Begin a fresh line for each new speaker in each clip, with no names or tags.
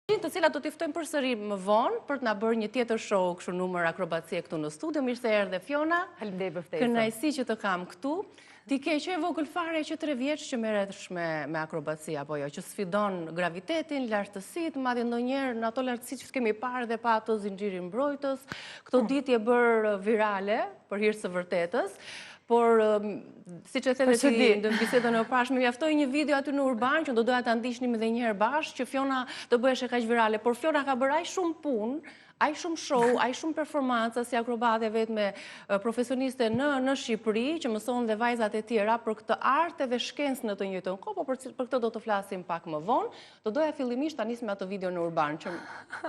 Të cilat do t'i ftojmë përsëri më vonë për të na bërë një tjetër show kështu numër akrobacie këtu në studio. Mirë se erdhe Fiona.
Faleminderit për ftesën.
Kënaqësi që të kam këtu. Ti ke që e vogël fare që 3 vjeç që merresh me akrobaci apo jo, që sfidon gravitetin, lartësitë, madje ndonjëherë në ato lartësi që kemi parë dhe pa ato zinxhirin mbrojtës. Këto ditë je bër virale për hir të vërtetës. Por, si që thete ti në bisedën e pashme, mjaftoi një video aty në Urban, që do doja ta ndiqnim edhe një herë bashkë, që Fiona do bëhej kaq virale, por Fiona ka bërë aq shumë punë, aq shumë show, aq shumë performanca si akrobate vetëm profesioniste në Shqipëri, që mëson dhe vajzat e tjera për këtë art dhe shkencë në të njëjtën kohë, por për këtë do të flasim pak më vonë. Do doja fillimisht ta nis me atë video në Urban, që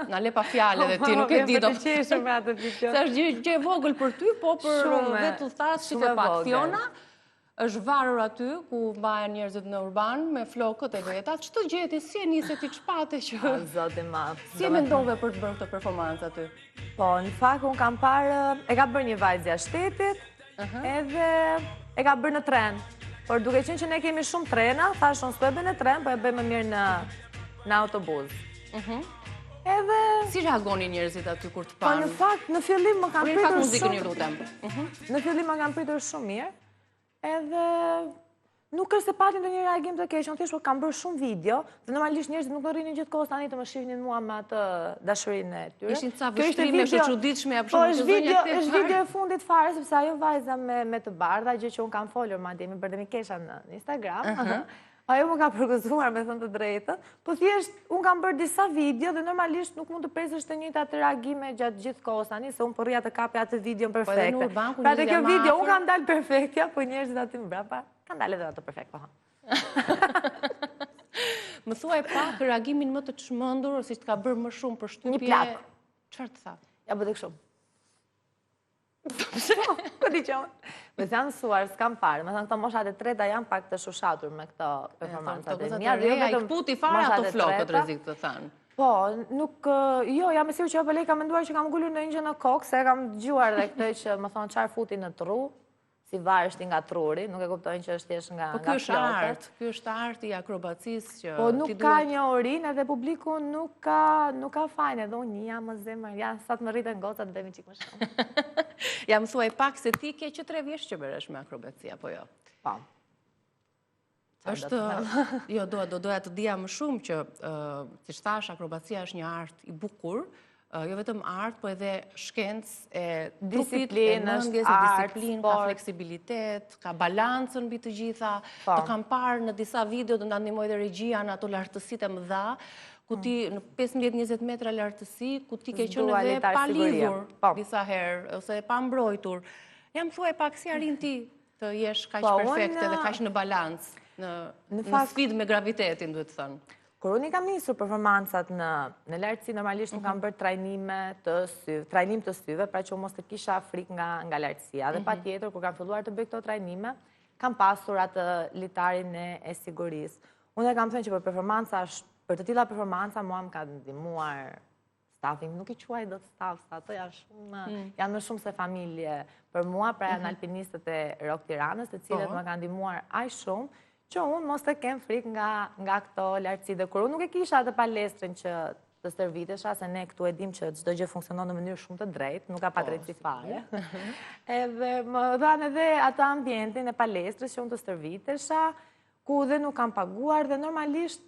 na le pa fjalë dhe ti nuk e di do. Sa është gjë e vogël për ty, po për vetë thas që pak Fiona është varur aty ku mbahen njerëzit në Urban me flokët e vetat. Ç'të gjeti, si e nisi ti çpate që
Zoti madh.
Si e mendove për të bërë këtë performancë aty?
Po, në fakt unë kam parë, e ka bërë një vajzë jashtë shtetit, edhe e ka bërë në tren. Por duke qenë që ne kemi shumë trena, thash unë s'po e bëj në tren, po e bëj më mirë në autobus. Edhe
si reagonin njerëzit aty kur të
po
panë?
në fakt në fillim më kanë pritur
muzikën, ju lutem.
Në fillim më kanë pritur shumë mirë. Edhe nuk është se pati ndonjë reagim të keq, unë thjesht kam bërë shumë video, dhe normalisht njerëzit nuk do rrinin gjithkohës tani të më shihnin mua me atë dashurinë e tyre.
Ishin ca vështrime të çuditshme apo
po është video e fundit fare, sepse ajo vajza me të bardha, gjë që unë kam folur madje me bërdemi kesha në Instagram. Ajo më ka përgëzuar me thënë të drejtën, po thjesht unë kam bërë disa video dhe normalisht nuk mund të presësh të njëjtat atë reagime gjatë gjithë kohës tani, se unë po rria të kapja atë videon perfekte. Pra te kjo video unë kam dalë perfektja, po njerëzit aty mbrapa kanë dalë edhe ato perfekt, po.
Më thuaj pak reagimin më të çmendur, si të ka bërë më shumë përshtypje.
Një plak.
Çfarë të tha?
Ja bëte kështu. Po di qëmë. Me të janë mësuar, s'kam parë. Me thënë këto moshat e treta janë pak të shushatur me këto performancat e mia.
I kputi fare ato flokët rrezik të thanë.
Po, nuk, jo, jam e sigurt që apo lej kam menduar që kam ngulur në një gjë në kokë, se kam dëgjuar edhe këtë që më thonë çfarë futi në tru, si varështi nga truri, nuk e kuptojnë që është thjesht nga flokët.
Ky është arti i akrobacisë që
po nuk ka një orinë edhe publiku nuk ka fajin, edhe unë jam më zemër, sa të më rriten gocat dhe mi çik më shumë.
Ja më thuaj pak se ti ke që 3 vjeç që bëresh me akrobaci apo jo?
Po.
Është, jo, doja të dija më shumë që, siç thash, akrobacia është një art i bukur, jo vetëm art, po edhe shkencë e trupit, e mendjes, e disiplinë, ka fleksibilitet, ka balancën mbi të gjitha. Të kam parë në disa video, do na ndihmoj edhe regjia në ato lartësitë e mëdha, ku ti në 15-20 metra lartësi, ku ti ke qenë edhe pa lidhur disa herë, ose pa mbrojtur. Jam thuaj pak si arrin ti të jesh kaq perfekte dhe kaq në balancë, në sfidë me gravitetin, duhet të thënë.
Kur unë kam nisur performancat në lartësi, normalisht nuk kam bërë trajnim të syve, pra që mos të kisha frikë nga lartësia. Dhe patjetër, kur kam filluar të bëj këto trajnime, kam pasur atë litarin e sigurisë. Unë kam thënë që për të tilla performanca mua më ka ndihmuar staffing, nuk i quaj dot staff, ato janë më shumë se familje për mua, pra janë alpinistët e Rock Tiranës, të cilët më kanë ndihmuar aq shumë që unë mos të kem frikë nga këto lartësi. Dhe kur unë nuk e kisha atë palestrën që të stërvitesha, se ne këtu e dim që çdo gjë funksionon në mënyrë shumë të drejtë, nuk ka padrejtësi fare. Edhe më dhanë edhe atë ambientin e palestrës që unë të stërvitesha, ku dhe nuk kam paguar dhe normalisht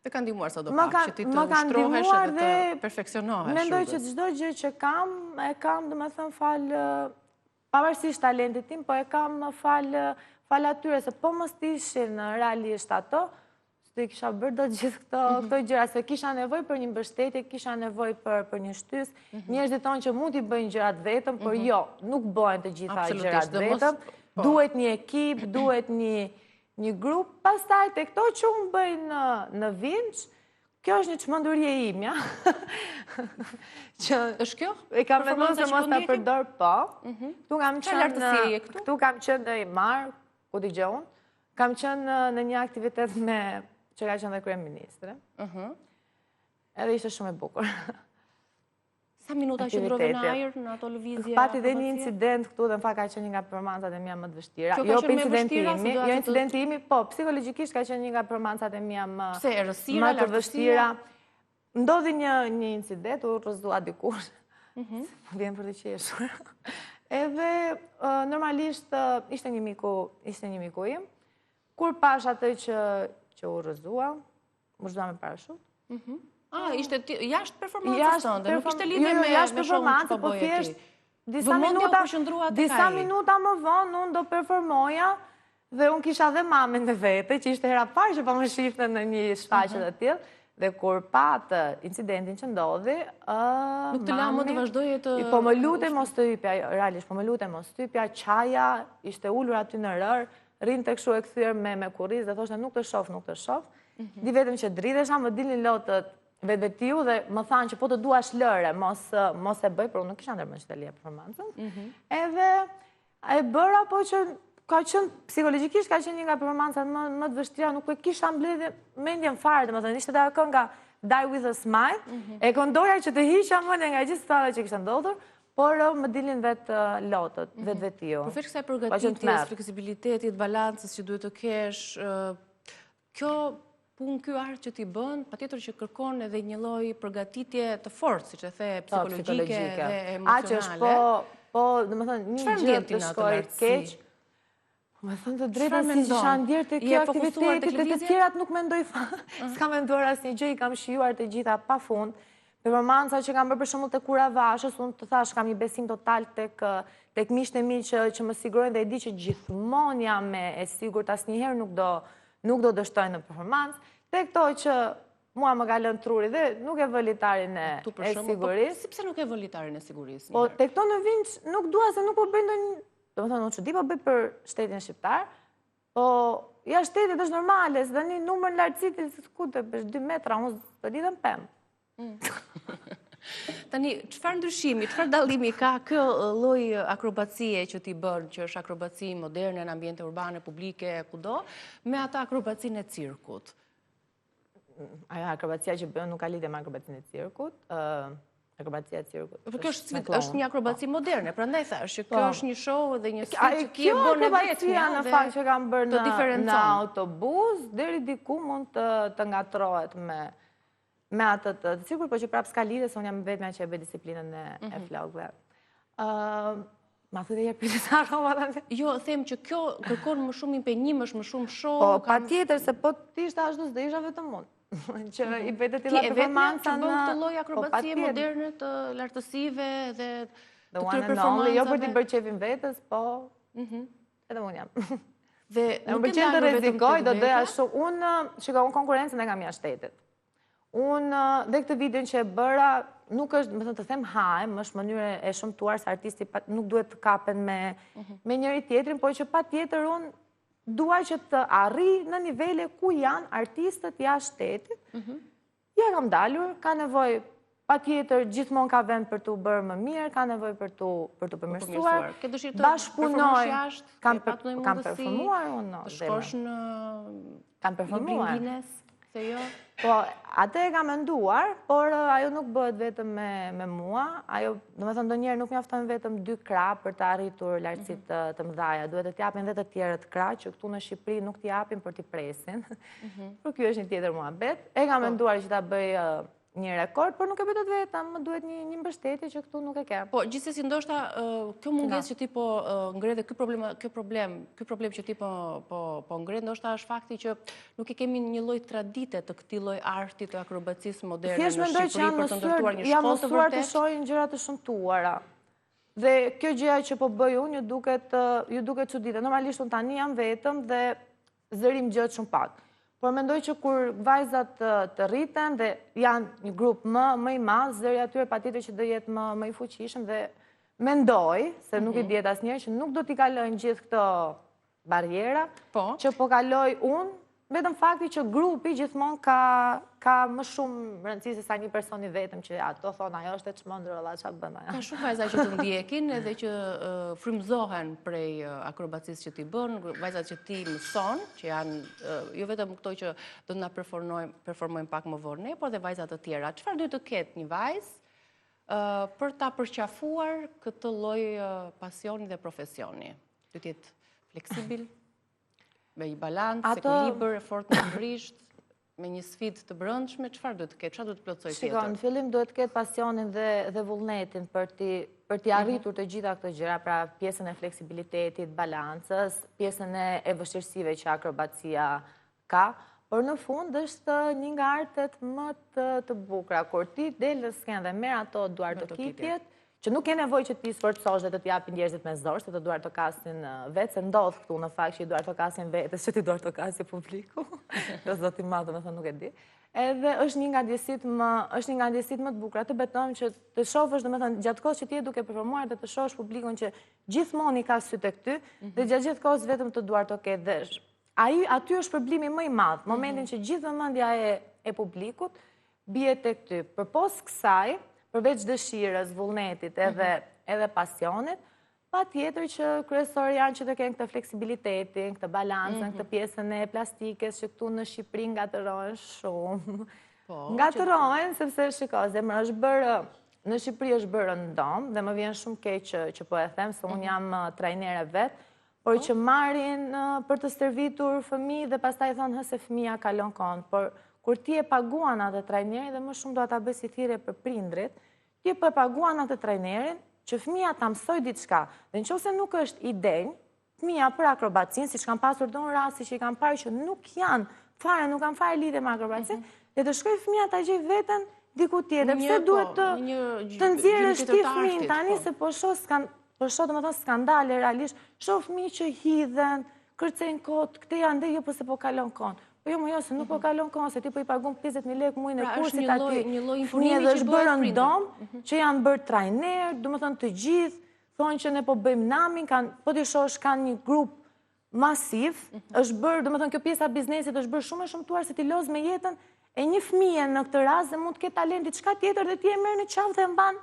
të kanë ndihmuar sa do pak, që ti të ushtrohesh edhe të perfeksionohesh.
Mendoj që çdo gjë që kam, e kam, domethënë fal pavarësisht talentit tim, po e kam fal atyre, se po mos ishin realisht ato, s'të kisha bërë do gjithë këto gjëra, se kisha nevojë për një mbështetje, kisha nevojë për një shtys. Njerëzit thonë që mund t'i bëjnë gjërat vetëm, por jo, nuk bëhen të gjitha gjërat vetëm. Duhet një ekip, duhet një grup. Pastaj te këto që unë bëj në Vinç, kjo është një çmendurie imja.
Është kjo?
E kam menduar se mos ta përdor, po. Këtu kam qenë në Imar, ku dëgjon, kam qenë në një aktivitet që ka qenë dhe kryeministre. Edhe ishte shumë e bukur.
Sa minuta që ndrove në ajër në ato lëvizje?
Pati dhe një incident këtu dhe në fakt ka qenë një nga performancat e mia më të vështira. Jo për incidenti imi, po, psikologjikisht ka qenë një nga performancat e mia më të vështira. ndodhi një incident, u rrëzua dikush, vjen për të qeshur. Edhe normalisht ishte një miku im, kur pash atë që u rrëzua, më zhdua me parashut.
Ishte jashtë performancës tënde, nuk ishte lidhje me showun që po bëje ti.
Disa minuta më vonë unë do performoja dhe unë kisha dhe mamen dhe vete, që ishte hera parë që po më shifte në një shfaqe të tillë, dhe kur patë incidentin që ndodhi,
nuk të la më të vazhdoje të...
Po më lutem mos të hypja, realisht, po më lutem mos të hypja, qaja ishte ullur aty në rër, rinë të këshu e këthyrë me kuriz dhe thoshte nuk të shof. Di vetëm që dridhesha, më dilin lotët vetë dhe më thanë që po të duash lëre, mos e bëj, për unë nuk isha ndërmend që të lije performancën. Edhe e bëra, po që ka qenë psikologikisht ka qenë një nga performancat më të vështira, nuk e kisha mbledhje mendjen fare, domethënë ishte ajo kënga Die with a Smile, e këndoja që të hiqa mendjen nga gjithë stave që kishte ndodhur, por më dilin vetë lotët, vetë.
Përveç kësaj përgatitjes, fleksibilitetit, balancës që duhet të kesh, kjo punë, ky art që ti bën, patjetër që kërkon edhe një lloj përgatitje të fortë, siç e the, psikologjike dhe emocionale.
Po, domethënë, një gjë të shkojë keq. Me thënë të drejtën si që shanë ndjerë të kjo aktivitetit dhe të tjerat nuk mendoj fare. S'ka menduar asnjë gjë, i kam shijuar të gjitha pa fund. Performanca që kam bërë për shembull te Kura Vashës, unë të thash kam një besim total tek miqtë e mi që më sigurojnë dhe e di që gjithmonë jam e sigurt, asnjëherë nuk do dështojnë në performancë. Te këto që mua më ka lënë truri dhe nuk e vë litarin e sigurisë.
Si pse nuk e vë litarin e sigurisë?
Po te këto në Vinç nuk dua se nuk po bëj ndonjë. Do më thënë, unë që di po bëj për shtetin shqiptar, po ja shtetit është normale, se dhe një numër në lartësit, ku të për 2 metra, unë të lidhëm pëmë.
Tani, qëfar ndryshimi, qëfar dallimi ka kjo lloj akrobacie që ti bën, që është akrobaci moderne në ambiente urbane, publike, kudo, me ata akrobacinë e cirkut?
Ajo akrobacia që bën nuk ka lidhje me akrobacinë e cirkut, akrobacia e cirkut.
Por kjo është një akrobaci moderne, prandaj thash që kjo është një show dhe një stil që ki e bën në
vetmja në fakt që kam bërë në autobus, deri diku mund të ngatrohet me atë të cirkut, por që prapë s'ka lidhje se unë jam vetmja që e bëj disiplinën e flokëve. Ma thë dhe je pyetësa rrova.
Jo, them që kjo kërkon më shumë impenjimësh, më shumë show.
Po, patjetër se po t'ishte ashtu s'do isha vetëm unë. Që i bëjtë tila performanca
në... Ki e vetëmja që bën këtë lloj akrobacie moderne të lartësive dhe të këtyre performancave?
Jo për t'i bërë qefin vetës, po edhe unë jam.
Dhe
më pëlqen të rrezikoj, do doja shumë. Unë konkurencën e kam jashtë shtetit. Unë dhe këtë videon që e bëra, nuk është, më thënë të them hajm, është mënyrë e shëmtuar se artisti nuk duhet të kapen me njëri tjetrin, po që pa tjetër unë dua që të arri në nivele ku janë artistët jashtë shtetit. Ja kam dalur, ka nevojë pa tjetër, gjithmonë ka vend për të bërë më mirë, ka nevojë për të përmirësuar.
Ke dëshirë të performosh jashtë?
Kam performuar unë.
Të shkosh në Bingines?
Po, atë e kam menduar, por ajo nuk bëhet vetëm me mua. Ajo, do me thënë, ndonjëherë nuk mjafton vetëm 2 krah për të arritur lartësit të mëdhaja. Duhet të t'japin dhe të tjerët krah, që këtu në Shqipëri nuk t'japin për t'i presin. Por kjo është një tjetër muhabet. E kam menduar që ta bëj një rekord, por nuk e bëhet vetëm, më duhet një mbështetje që këtu nuk e ke.
Po, gjithsesi ndoshta kjo mungesë që ti po ngre dhe ky problem që ti po ngre, ndoshta është fakti që nuk e kemi një lloj tradite të këtij lloj arti të akrobacisë moderne në Shqipëri për të ndërtuar një shkollë të vërtetë.
Jam mësuar të shohin gjëra të shëmtuara. Dhe kjo gjëja që po bëj unë ju duket çuditë. Normalisht unë tani jam vetëm dhe zërim gjët shumë pak. Por mendoj që kur vajzat të rriten dhe janë një grup më i madh, zëri atyre patjetër që do jetë më i fuqishëm dhe mendoj, se nuk i diet asnjëherë, që nuk do t'i kalojnë gjithë këto barriera, që po kaloj unë, vetëm fakti që grupi gjithmonë ka më shumë rëndësi se sa një personi vetëm që ato thonë ajo është e çmendër valla çfarë bën ajo.
Ka shumë vajza që të ndjekin edhe që frymëzohen prej akrobacisë që ti bën, vajzat që ti mëson, që janë jo vetëm këto që do na performojnë pak më vonë ne, por edhe vajza të tjera. Çfarë duhet të ketë një vajzë për ta përqafuar këtë lloj pasioni dhe profesioni? Duhet të jetë fleksibil, me i balancë, ekuilibër, fort në brisht. me një sfidë të brëndshme, çfarë duhet të ketë, çfarë duhet të plotësoj tjetër?
Shikon, në fillim duhet të ketë pasionin dhe vullnetin për t'i arritur të gjitha këto gjëra, pra pjesën e fleksibilitetit, balancës, pjesën e vështirësive që akrobacia ka, por në fund është një nga artet më të bukura, kur ti del në skenë dhe merr ato duartokitjet, që nuk ke nevojë që ti sforcosh dhe të t'japin njerëzit me zor, se të duartokasin vetë, se ndodh këtu në fakt që i duartokasin vetës, që ti duartokasi publiku, do zoti madh, domethënë nuk e di. Edhe është një nga ndjesitë më të bukura, të betojmë që të shohësh, domethënë gjatë kohës që ti je duke performuar dhe të shohësh publikun që gjithmonë i ka sy tek ty dhe gjatë gjithë kohës vetëm të duartoket dhe aty është problemi më i madh, momentin që gjithë vëmendja e publikut bie tek ty. Përpos kësaj, përveç dëshirës, vullnetit edhe pasionit, pa tjetër që kryesorë janë që të kenë këtë fleksibilitetin, këtë balancën, këtë pjesën e plastikës, që këtu në Shqipëri ngatërohen shumë. Ngatërohen, sepse shiko, zemra është bërë, në Shqipëri është bërë në domë, dhe më vjen shumë keq që po e them, se unë jam trajnere vetë, por që marrin për të stërvitur fëmijë dhe pastaj thonë se fëmija kalon kohën, por kur ti e paguan atë trajneri dhe më shumë do ta bëj si thirrje për prindrit, ti e paguan atë trajnerin që fëmija ta mësoj diçka. Dhe nëse nuk është i denj, fëmija për akrobacinë, siç kanë pasur don rasti që i kanë parë që nuk kanë fare lidhje me akrobacinë, dhe të shkojë fëmija ta gjej veten diku tjetër. Pse duhet të nxjerrësh ti fëmijën tani se po shoh domethënë skandale realisht, shoh fëmijë që hidhen, kërcejnë kot, këte janë dhe jo pse po kalon kohën. Po jo, se nuk po kalon kohën, se ti po i pagun 50.000 lekë muajin e kursit aty. Fëmijë dhe është bërë në domë, që janë bërë trajner, domethënë të gjithë, thonë që ne po bëjmë namin, po t'i shohësh kanë një grup masiv, është bërë, domethënë kjo pjesa e biznesit është bërë shumë e shëmtuar se ti loz me jetën e një fëmije në këtë rast dhe mund të ketë talent diçka tjetër dhe ti e merr në qafë dhe mban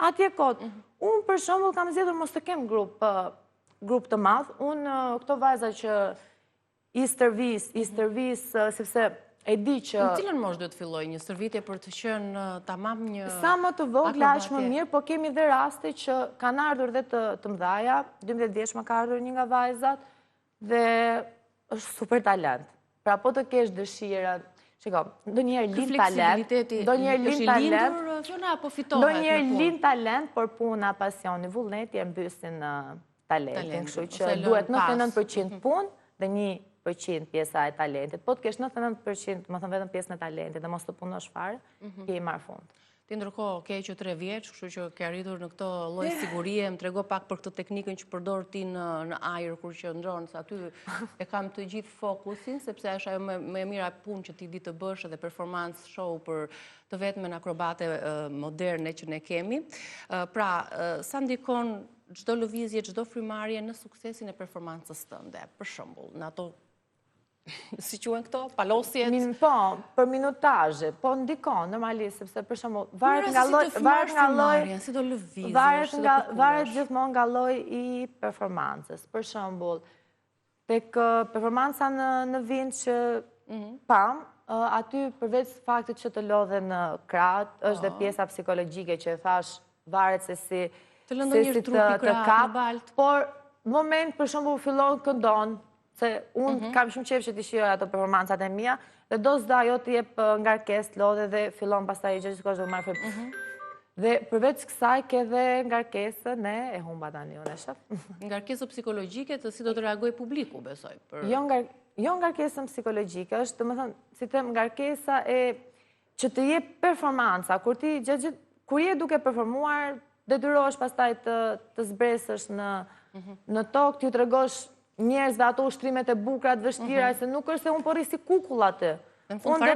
atje kot. Unë për shembull kam zgjedhur mos të kem grup të madh. Unë këto vajza që i stërvis, sepse e di që...
Në cilën moshë duhet të filloj një stërvitje për të qenë tamam një...
Sa më të vogla është më mirë, po kemi dhe raste që kanë ardhur dhe të mëdhaja, 12 vjeç më ka ardhur një nga vajzat, dhe është super talent. Pra po të kesh dëshirën, shiko, ndonjëherë lind talent, ndonjëherë lind talent, por puna, pasioni, vullneti e mbysin talentin, kështu që duhet 99% punë dhe 1% pjesa e talentit. Po të kesh 99%, më thënë vetëm pjesën e talentit dhe mos të punosh fare, ke i marrë fund.
Ti ndërkohë ke që 3 vjeç, kështu që ke arritur në këtë lloj sigurie, më trego pak për këtë teknikën që përdor ti në ajër kur që ndron, se aty e kam të gjithë fokusin, sepse është ajo më e mira punë që ti di të bësh edhe performance show për të vetmen akrobate moderne që ne kemi. Pra, sa ndikon çdo lëvizje, çdo frymarrje në suksesin e performancës tënde, për shembull, në ato si quhen këto, palosjet?
Po, për minutazhe, po ndikon normalisht, sepse për shembull varet nga lloji,
si do lëvizësh,
varet gjithmonë nga lloji i performancës. Për shembull, tek performanca në vind që pam, aty përveç faktit që të lodhen në krah, është dhe pjesa psikologjike që e thash, varet se si të kap, por moment për shembull fillon këndon, se unë kam shumë qejf që t'i shijoj ato performancat e mia, dhe do s'da ajo t'i jep ngarkesë, lodhe dhe fillon pastaj gjithë shkosh dhe marrë frymë. Dhe përveç kësaj ke dhe ngarkesën e humba tani, unë e shef.
Ngarkesë psikologjike të si do të reagoj publiku, besoj.
Jo ngarkesën psikologjike, është të më thënë, si them, ngarkesa e që të jep performanca, kur je duke performuar, detyrohesh pastaj të zbresësh në tokë, t'ju tregosh njerëzve ato ushtrimet e bukura të vështira, se nuk është se unë po rri si kukull atë. Unë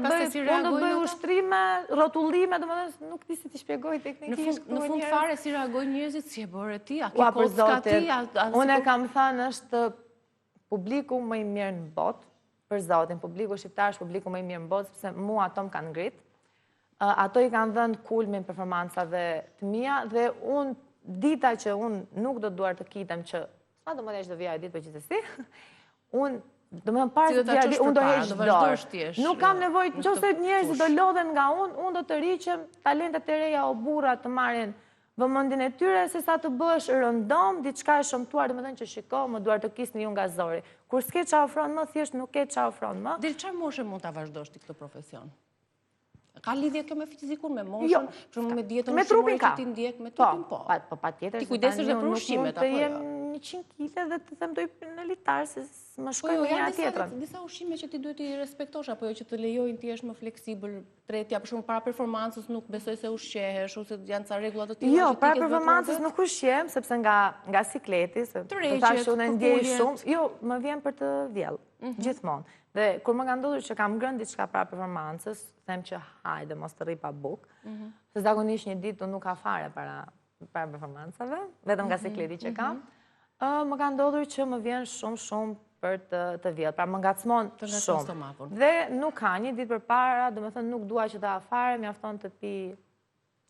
do bëj ushtrime, rotullime, nuk di si t'i shpjegoj teknikisht.
Në fund fare si reagoj njerëzit, si e bërë ti, a ke kocka ti?
Unë e kam thënë është publiku më i mirë në botë, për zotin, publiku shqiptar është publiku më i mirë në botë, sepse mua ato më kanë ngrit. Ato i kanë dhënë kulmin performancave të mia, dhe unë, dita që unë nuk do duar të kitem që do më desh do vija e ditë për gjithësi, unë do më parë të vija, unë do heq dorë. Nuk kam nevojë, nëse njerëzit do lodhen nga unë do të rriqem, talentet e reja o burra të marrin vëmendjen e tyre se sa të bësh rëndom, diçka e shëmtuar, domethënë që shiko, më duar të kisni ju nga zori. Kur s'ke ç'a ofron më, thjesht nuk ke ç'a ofron më.
Deri çfarë moshe mund ta vazhdosh ti këtë profesion? Ka lidhje kjo me fizikun, me moshën, me dietën ushqimore që ti ndjek, me trupin po.
Po patjetër.
Ti kujdesesh edhe për ushqimet apo jo?
Nuk mund të jem 100 kg dhe të them doj në litar se më shkoj me një tjetrën.
Disa ushqime që ti duhet i respektosh apo jo që të lejojnë ti jesh më fleksibël, tretja për shkak para performancës nuk besoj se ushqehesh ose janë ca rregulla të tilla.
Jo, para performancës nuk ushqem sepse nga sikleti, se tash unë ndjej shumë. Jo, më vjen për të vjell, gjithmonë. Dhe kur më ka ndodhur që kam ngrënë diçka para performancës, them që hajde mos të rri pa bukë. Se zakonisht një ditë nuk ka fare para performancave, vetëm nga sikleti që kam. Më ka ndodhur që më vjen shumë për të vjell, pra më ngacmon shumë. Dhe nuk ka një ditë përpara, domethënë nuk dua që ta fare, mjafton të pi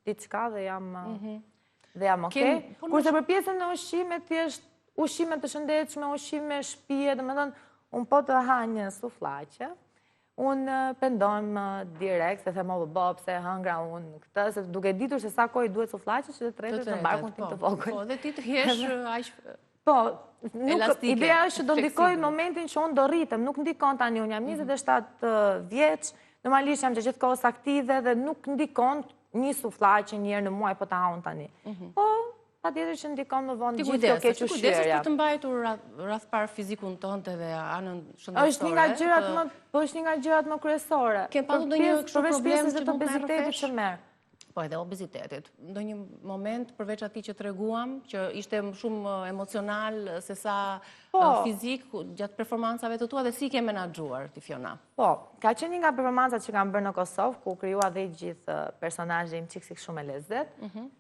diçka dhe jam okay. Kurse për pjesën e ushqimit, thjesht ushqime të shëndetshme, ushqime shtëpie, domethënë unë po të ha një suflaqe, unë pendojmë direkt, se them o pse hëngra unë këtë, se duke ditur se sa kohë duhet suflaqe, që të tretës në barkun tim të vogël.
Po, dhe ti të hesh aq
po, ideja është që do ndikoj momentin që unë do rritem, nuk ndikon tani, unë jam 27 vjeç, normalisht jam që gjithë kohës aktive dhe nuk ndikon një suflaqe njërë në muaj po të haun tani. Po, patjetër që ndikon më vonë gjithë kjo keq ushqyerja. Ti kujdesesh
për të mbajtur rreth parë fizikun tënde dhe anën shëndetësore.
Është një nga gjërat më kryesore.
Ke pasur ndonjë problem
që të obezitetit që merr?
Po edhe obezitetit. Ndonjë moment përveç atij që treguam, që ishte shumë emocional se sa fizik gjatë performancave të tua dhe si ke menaxhuar ti Fiona?
Po, ka qenë një nga performancat që kam bërë në Kosovë, ku krijua dhe gjithë personazhi im çiksik shumë e lezet.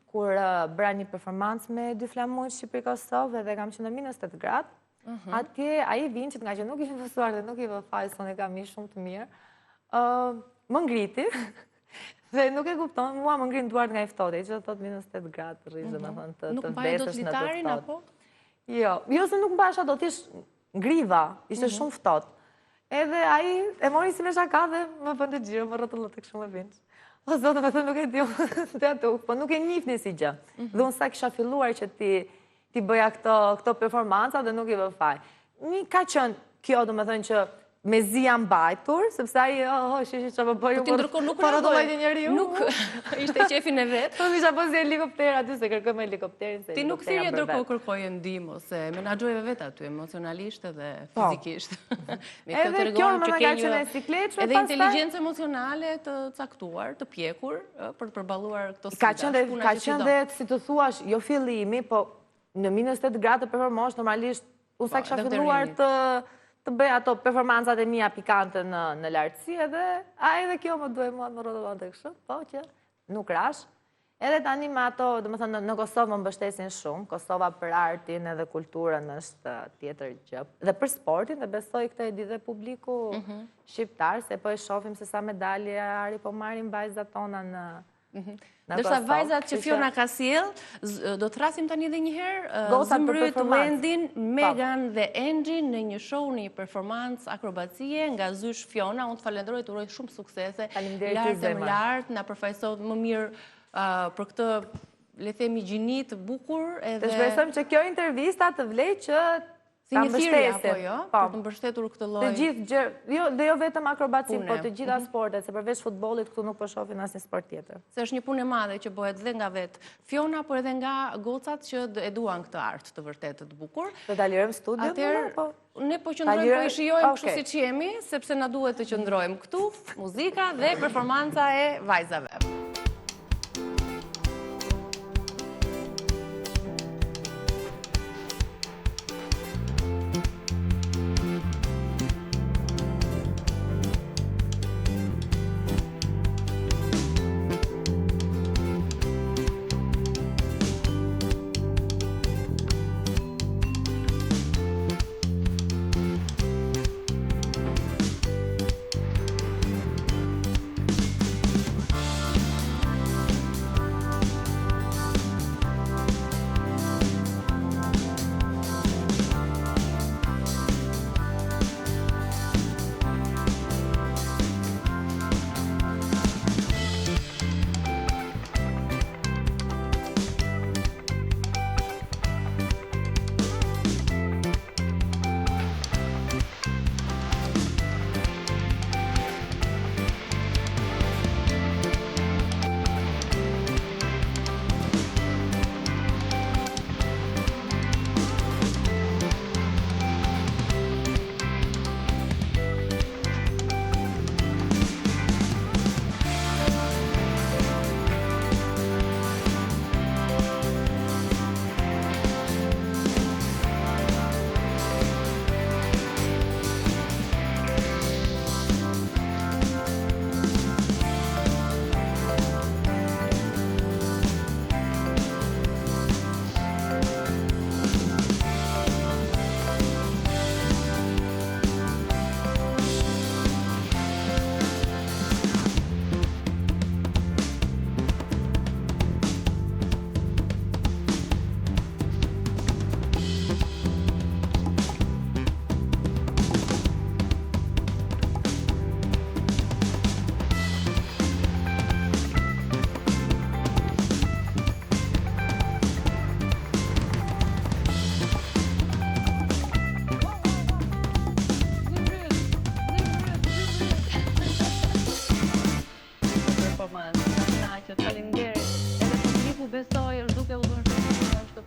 Kur bëra një performancë me 2 flamujt Shqipëri-Kosovë dhe kam qenë në -8 gradë, atje ai Vinçit, nga që nuk ishin fësuar dhe nuk i vë faj, se unë kam ishë shumë të mirë, më ngriti dhe nuk e kupton, mua më ngrin duart nga i ftohtë, që do thotë -8 gradë rrizë, domethënë të
nuk mbaj dot litarin apo?
Jo se nuk mbasha dot, thjesht ngriva, ishte shumë ftohtë. Edhe ai e mori si me shaka dhe më bën të xhiro, më rrotulloi tek shumë Vinç. O zotë, me thënë nuk e di të ato, po nuk e njihni si gjë. Dhe unë sa kisha filluar që ti bëja këto performanca dhe nuk i vë faj. Ka qënë kjo, do me thënë që me zi jam bajtur, sepse ai, shishi që bëju,
ti ndërkohë nuk
rëdoj një njëri ju.
Nuk ishte qefin e vetë.
Po isha po si helikopter aty, se kërkoj me helikopterin.
Ti nuk thirrje ndërkohë kërkoje ndihmë, ose menaxhojeve vetë aty, emocionalisht edhe fizikisht.
Edhe kjo më ka qenë e sikletshme,
edhe inteligjencë emocionale të caktuar, të pjekur, për të përballuar këto sfida.
Ka qenë dhe, si të thuash, jo fillimi, po në -8 gradë të performosh, normalisht, unë sa kisha filluar të bëj ato performancat e mia pikante në lartësi, edhe edhe kjo më duhet mua të më rrotullon tek kështu, po që nuk rash. Edhe tani me ato, domethënë në Kosovë më mbështesin shumë, Kosova për artin edhe kulturën është tjetër gjë. Dhe për sportin, dhe besoj këtë e di dhe publiku shqiptar, se po e shohim se sa medalje ari po marrin vajzat tona në
Dërsa vajzat që Fiona ka sjell, do të thrasim tani edhe një herë zëmbryt Wendin, Megan dhe Angie në një show, në një performancë akrobacie nga zysh Fiona. Unë të falenderoj, të uroj shumë suksese. Lartë më lartë, na përfaqësove më mirë për këtë, le themi, gjini të bukur.
Të shpresojmë që kjo intervista të vlej që
si një thirrje apo jo, për të mbështetur këtë lloj.
Të gjithë gjë, dhe jo vetëm akrobacin, po të gjitha sportet, se përveç futbollit këtu nuk po shohin asnjë sport tjetër.
Se është një punë e madhe që bëhet dhe nga vet Fiona, por edhe nga gocat që e duan këtë art të vërtetë të bukur.
Do ta lirojmë studion.
Atëherë ne po qëndrojmë, po i shijojmë kështu siç jemi, sepse na duhet të qëndrojmë këtu, muzika dhe performanca e vajzave.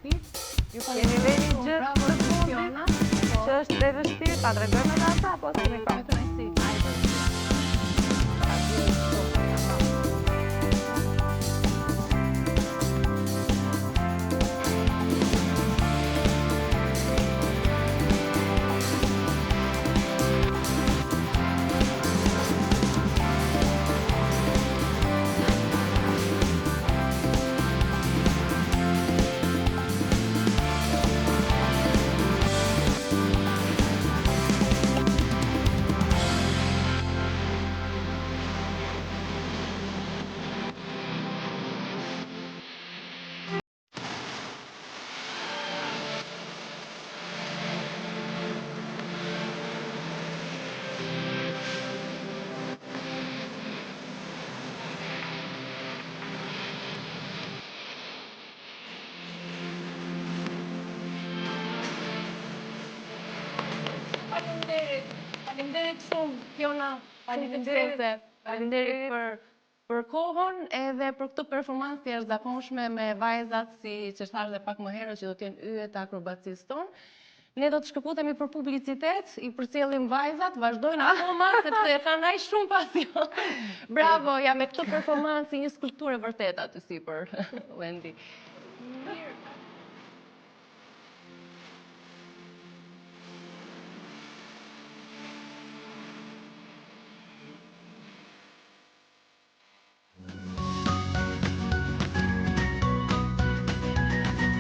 shtëpisë.
Kemi veni gjithë të fundit, që është dhe vështirë, ta tregojmë edhe ata, apo si me ka?
Me kënaqësi. Faleminderit shumë, Fiona. Faleminderit për kohën edhe për këtë performancë të jashtëzakonshme me vajzat, si që thash dhe pak më herët, që do të jenë yjet e akrobacisë tonë. Ne do të shkëputemi për publicitet, i përcjellim vajzat, vazhdojnë akoma, sepse kanë aq shumë pasion. Bravo, ja me këtë performancë një skulpturë vërtet aty sipër, Wendy.